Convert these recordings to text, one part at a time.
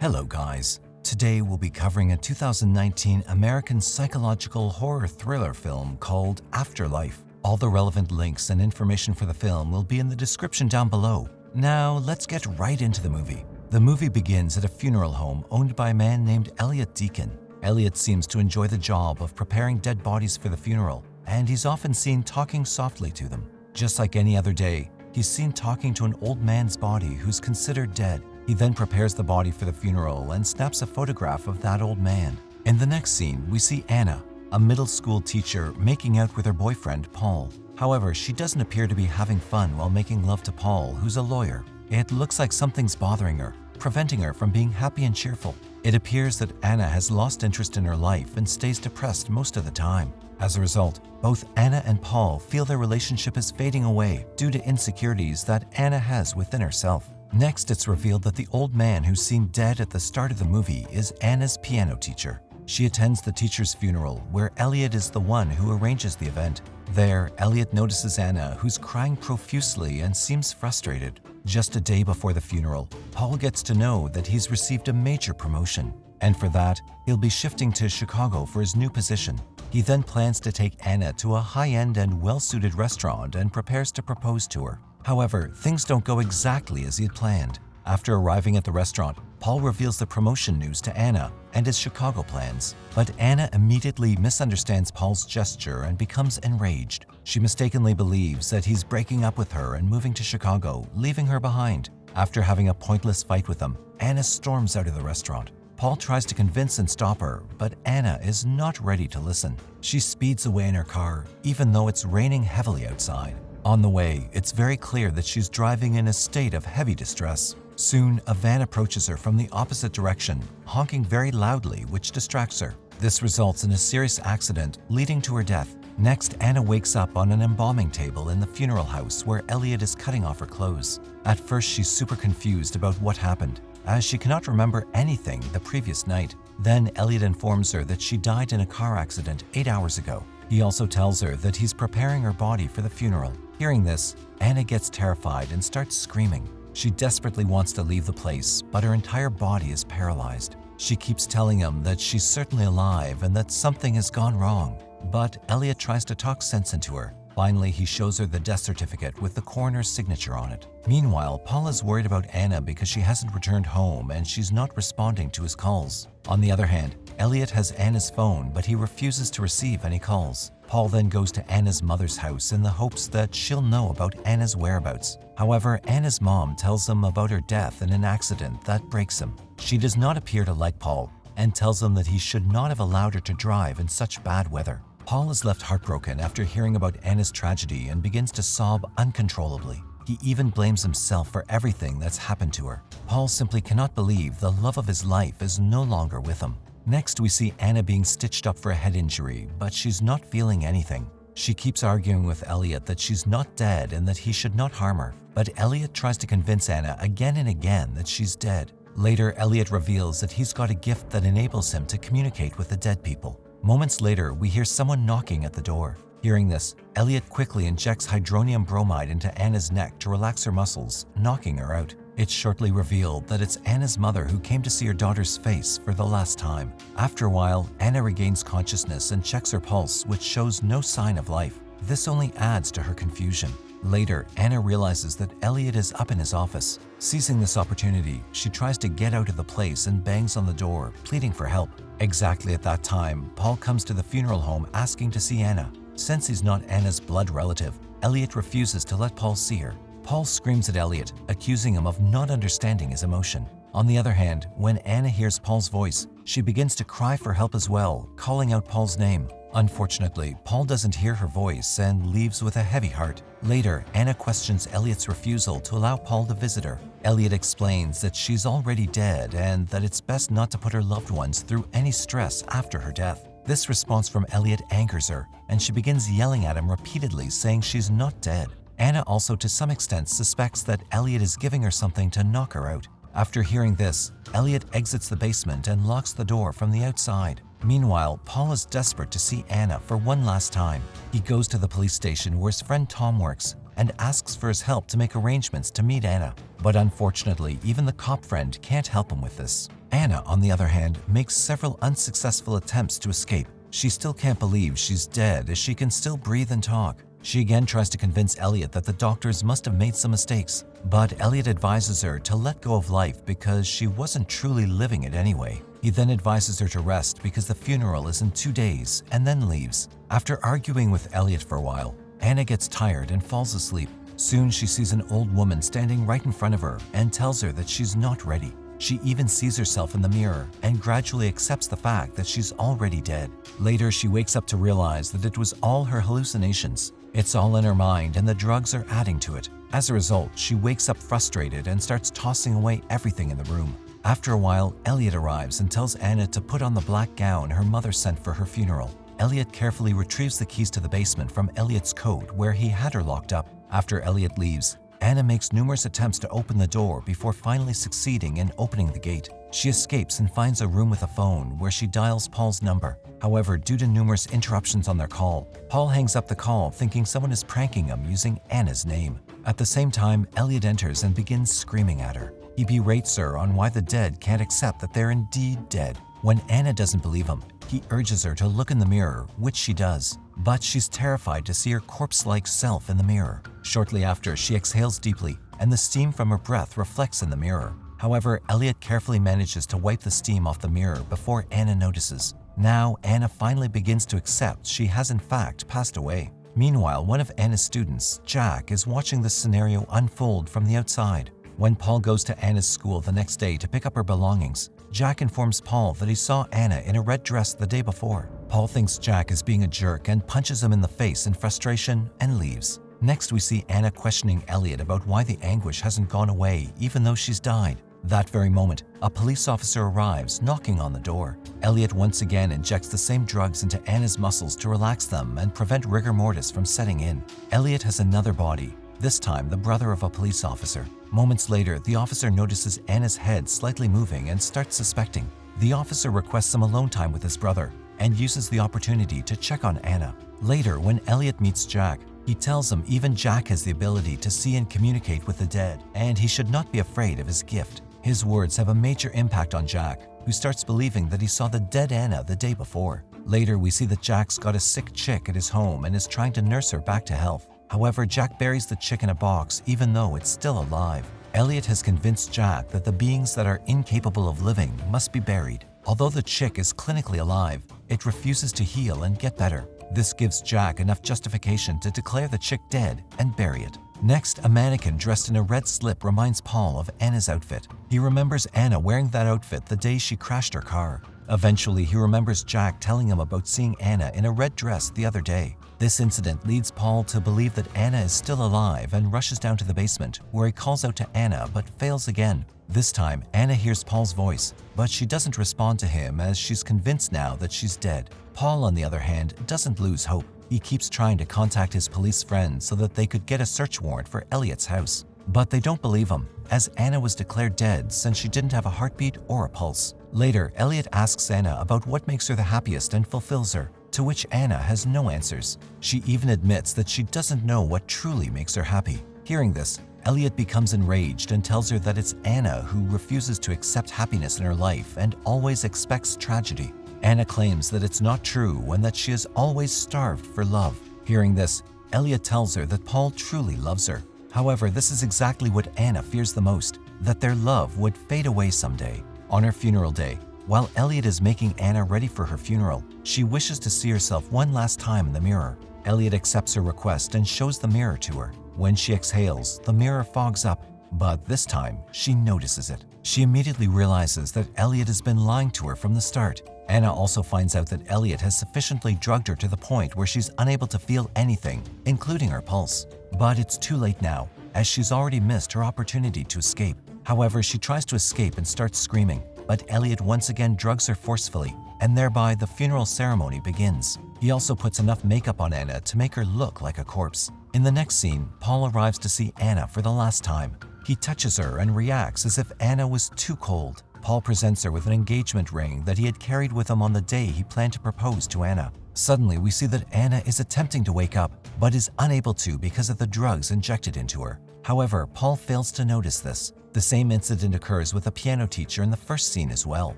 Hello guys, today we'll be covering a 2019 American psychological horror thriller film called Afterlife. All the relevant links and information for the film will be in the description down below. Now let's get right into the movie. The movie begins at a funeral home owned by a man named Elliot Deacon. Elliot seems to enjoy the job of preparing dead bodies for the funeral, and he's often seen talking softly to them. Just like any other day, he's seen talking to an old man's body who's considered dead. He then prepares the body for the funeral and snaps a photograph of that old man. In the next scene, we see Anna, a middle school teacher, making out with her boyfriend, Paul. However, she doesn't appear to be having fun while making love to Paul, who's a lawyer. It looks like something's bothering her, preventing her from being happy and cheerful. It appears that Anna has lost interest in her life and stays depressed most of the time. As a result, both Anna and Paul feel their relationship is fading away due to insecurities that Anna has within herself. Next, it's revealed that the old man who's seen dead at the start of the movie is Anna's piano teacher. She attends the teacher's funeral, where Elliot is the one who arranges the event. There, Elliot notices Anna, who's crying profusely and seems frustrated. Just a day before the funeral, Paul gets to know that he's received a major promotion, and for that, he'll be shifting to Chicago for his new position. He then plans to take Anna to a high-end and well-suited restaurant and prepares to propose to her. However, things don't go exactly as he had planned. After arriving at the restaurant, Paul reveals the promotion news to Anna and his Chicago plans. But Anna immediately misunderstands Paul's gesture and becomes enraged. She mistakenly believes that he's breaking up with her and moving to Chicago, leaving her behind. After having a pointless fight with him, Anna storms out of the restaurant. Paul tries to convince and stop her, but Anna is not ready to listen. She speeds away in her car, even though it's raining heavily outside. On the way, it's very clear that she's driving in a state of heavy distress. Soon, a van approaches her from the opposite direction, honking very loudly, which distracts her. This results in a serious accident, leading to her death. Next, Anna wakes up on an embalming table in the funeral house where Elliot is cutting off her clothes. At first, she's super confused about what happened, as she cannot remember anything the previous night. Then, Elliot informs her that she died in a car accident 8 hours ago. He also tells her that he's preparing her body for the funeral. Hearing this, Anna gets terrified and starts screaming. She desperately wants to leave the place, but her entire body is paralyzed. She keeps telling him that she's certainly alive and that something has gone wrong. But Elliot tries to talk sense into her. Finally, he shows her the death certificate with the coroner's signature on it. Meanwhile, Paul is worried about Anna because she hasn't returned home and she's not responding to his calls. On the other hand, Elliot has Anna's phone, but he refuses to receive any calls. Paul then goes to Anna's mother's house in the hopes that she'll know about Anna's whereabouts. However, Anna's mom tells him about her death in an accident that breaks him. She does not appear to like Paul and tells him that he should not have allowed her to drive in such bad weather. Paul is left heartbroken after hearing about Anna's tragedy and begins to sob uncontrollably. He even blames himself for everything that's happened to her. Paul simply cannot believe the love of his life is no longer with him. Next, we see Anna being stitched up for a head injury, but she's not feeling anything. She keeps arguing with Elliot that she's not dead and that he should not harm her. But Elliot tries to convince Anna again and again that she's dead. Later, Elliot reveals that he's got a gift that enables him to communicate with the dead people. Moments later, we hear someone knocking at the door. Hearing this, Elliot quickly injects hydronium bromide into Anna's neck to relax her muscles, knocking her out. It's shortly revealed that it's Anna's mother who came to see her daughter's face for the last time. After a while, Anna regains consciousness and checks her pulse, which shows no sign of life. This only adds to her confusion. Later, Anna realizes that Elliot is up in his office. Seizing this opportunity, she tries to get out of the place and bangs on the door, pleading for help. Exactly at that time, Paul comes to the funeral home asking to see Anna. Since he's not Anna's blood relative, Elliot refuses to let Paul see her. Paul screams at Elliot, accusing him of not understanding his emotion. On the other hand, when Anna hears Paul's voice, she begins to cry for help as well, calling out Paul's name. Unfortunately, Paul doesn't hear her voice and leaves with a heavy heart. Later, Anna questions Elliot's refusal to allow Paul to visit her. Elliot explains that she's already dead and that it's best not to put her loved ones through any stress after her death. This response from Elliot angers her, and she begins yelling at him repeatedly, saying she's not dead. Anna also to some extent suspects that Elliot is giving her something to knock her out. After hearing this, Elliot exits the basement and locks the door from the outside. Meanwhile, Paul is desperate to see Anna for one last time. He goes to the police station where his friend Tom works. and asks for his help to make arrangements to meet Anna. But unfortunately, even the cop friend can't help him with this. Anna, on the other hand, makes several unsuccessful attempts to escape. She still can't believe she's dead as she can still breathe and talk. She again tries to convince Elliot that the doctors must have made some mistakes, but Elliot advises her to let go of life because she wasn't truly living it anyway. He then advises her to rest because the funeral is in 2 days and then leaves. After arguing with Elliot for a while, Anna gets tired and falls asleep. Soon she sees an old woman standing right in front of her and tells her that she's not ready. She even sees herself in the mirror and gradually accepts the fact that she's already dead. Later, she wakes up to realize that it was all her hallucinations. It's all in her mind and the drugs are adding to it. As a result, she wakes up frustrated and starts tossing away everything in the room. After a while, Elliot arrives and tells Anna to put on the black gown her mother sent for her funeral. Elliot carefully retrieves the keys to the basement from Elliot's coat where he had her locked up. After Elliot leaves, Anna makes numerous attempts to open the door before finally succeeding in opening the gate. She escapes and finds a room with a phone where she dials Paul's number. However, due to numerous interruptions on their call, Paul hangs up the call thinking someone is pranking him using Anna's name. At the same time, Elliot enters and begins screaming at her. He berates her on why the dead can't accept that they're indeed dead. When Anna doesn't believe him, he urges her to look in the mirror, which she does. But she's terrified to see her corpse-like self in the mirror. Shortly after, she exhales deeply, and the steam from her breath reflects in the mirror. However, Elliot carefully manages to wipe the steam off the mirror before Anna notices. Now, Anna finally begins to accept she has in fact passed away. Meanwhile, one of Anna's students, Jack, is watching this scenario unfold from the outside. When Paul goes to Anna's school the next day to pick up her belongings, Jack informs Paul that he saw Anna in a red dress the day before. Paul thinks Jack is being a jerk and punches him in the face in frustration and leaves. Next, we see Anna questioning Elliot about why the anguish hasn't gone away even though she's died. That very moment, a police officer arrives, knocking on the door. Elliot once again injects the same drugs into Anna's muscles to relax them and prevent rigor mortis from setting in. Elliot has another body, this time the brother of a police officer. Moments later, the officer notices Anna's head slightly moving and starts suspecting. The officer requests some alone time with his brother and uses the opportunity to check on Anna. Later, when Elliot meets Jack, he tells him even Jack has the ability to see and communicate with the dead, and he should not be afraid of his gift. His words have a major impact on Jack, who starts believing that he saw the dead Anna the day before. Later, we see that Jack's got a sick chick at his home and is trying to nurse her back to health. However, Jack buries the chick in a box even though it's still alive. Elliot has convinced Jack that the beings that are incapable of living must be buried. Although the chick is clinically alive, it refuses to heal and get better. This gives Jack enough justification to declare the chick dead and bury it. Next, a mannequin dressed in a red slip reminds Paul of Anna's outfit. He remembers Anna wearing that outfit the day she crashed her car. Eventually, he remembers Jack telling him about seeing Anna in a red dress the other day. This incident leads Paul to believe that Anna is still alive and rushes down to the basement, where he calls out to Anna but fails again. This time, Anna hears Paul's voice, but she doesn't respond to him as she's convinced now that she's dead. Paul, on the other hand, doesn't lose hope. He keeps trying to contact his police friends so that they could get a search warrant for Elliot's house. But they don't believe him, as Anna was declared dead since she didn't have a heartbeat or a pulse. Later, Elliot asks Anna about what makes her the happiest and fulfills her, to which Anna has no answers. She even admits that she doesn't know what truly makes her happy. Hearing this, Elliot becomes enraged and tells her that it's Anna who refuses to accept happiness in her life and always expects tragedy. Anna claims that it's not true and that she has always starved for love. Hearing this, Elliot tells her that Paul truly loves her. However, this is exactly what Anna fears the most, that their love would fade away someday. On her funeral day, while Elliot is making Anna ready for her funeral, she wishes to see herself one last time in the mirror. Elliot accepts her request and shows the mirror to her. When she exhales, the mirror fogs up, but this time she notices it. She immediately realizes that Elliot has been lying to her from the start. Anna also finds out that Elliot has sufficiently drugged her to the point where she's unable to feel anything, including her pulse. But it's too late now, as she's already missed her opportunity to escape. However, she tries to escape and starts screaming, but Elliot once again drugs her forcefully, and thereby the funeral ceremony begins. He also puts enough makeup on Anna to make her look like a corpse. In the next scene, Paul arrives to see Anna for the last time. He touches her and reacts as if Anna was too cold. Paul presents her with an engagement ring that he had carried with him on the day he planned to propose to Anna. Suddenly, we see that Anna is attempting to wake up, but is unable to because of the drugs injected into her. However, Paul fails to notice this. The same incident occurs with a piano teacher in the first scene as well.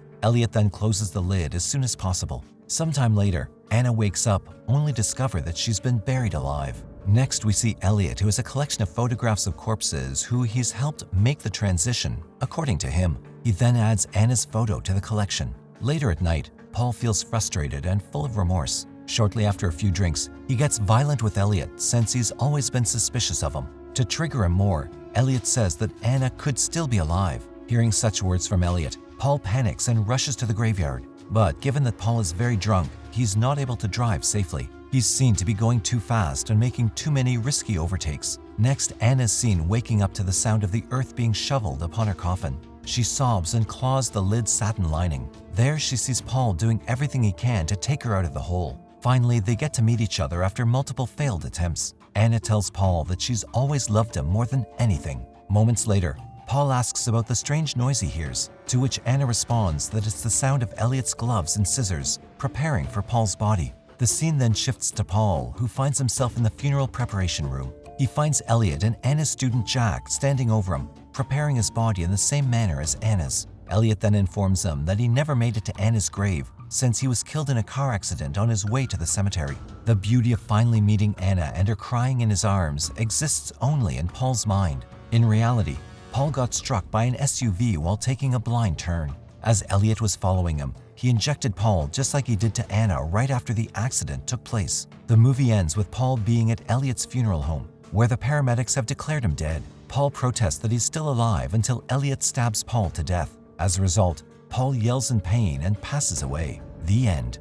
Elliot then closes the lid as soon as possible. Sometime later, Anna wakes up only to discover that she's been buried alive. Next, we see Elliot, who has a collection of photographs of corpses who he's helped make the transition, according to him. He then adds Anna's photo to the collection. Later at night, Paul feels frustrated and full of remorse. Shortly after a few drinks, he gets violent with Elliot since he's always been suspicious of him. To trigger him more, Elliot says that Anna could still be alive. Hearing such words from Elliot, Paul panics and rushes to the graveyard. But given that Paul is very drunk, he's not able to drive safely. He's seen to be going too fast and making too many risky overtakes. Next, Anna is seen waking up to the sound of the earth being shoveled upon her coffin. She sobs and claws the lid's satin lining. There, she sees Paul doing everything he can to take her out of the hole. Finally, they get to meet each other after multiple failed attempts. Anna tells Paul that she's always loved him more than anything. Moments later, Paul asks about the strange noise he hears, to which Anna responds that it's the sound of Elliot's gloves and scissors preparing for Paul's body. The scene then shifts to Paul, who finds himself in the funeral preparation room. He finds Elliot and Anna's student Jack standing over him, preparing his body in the same manner as Anna's. Elliot then informs them that he never made it to Anna's grave since he was killed in a car accident on his way to the cemetery. The beauty of finally meeting Anna and her crying in his arms exists only in Paul's mind. In reality, Paul got struck by an SUV while taking a blind turn. As Elliot was following him, he injected Paul just like he did to Anna right after the accident took place. The movie ends with Paul being at Elliot's funeral home, where the paramedics have declared him dead. Paul protests that he's still alive until Elliot stabs Paul to death. As a result, Paul yells in pain and passes away. The end.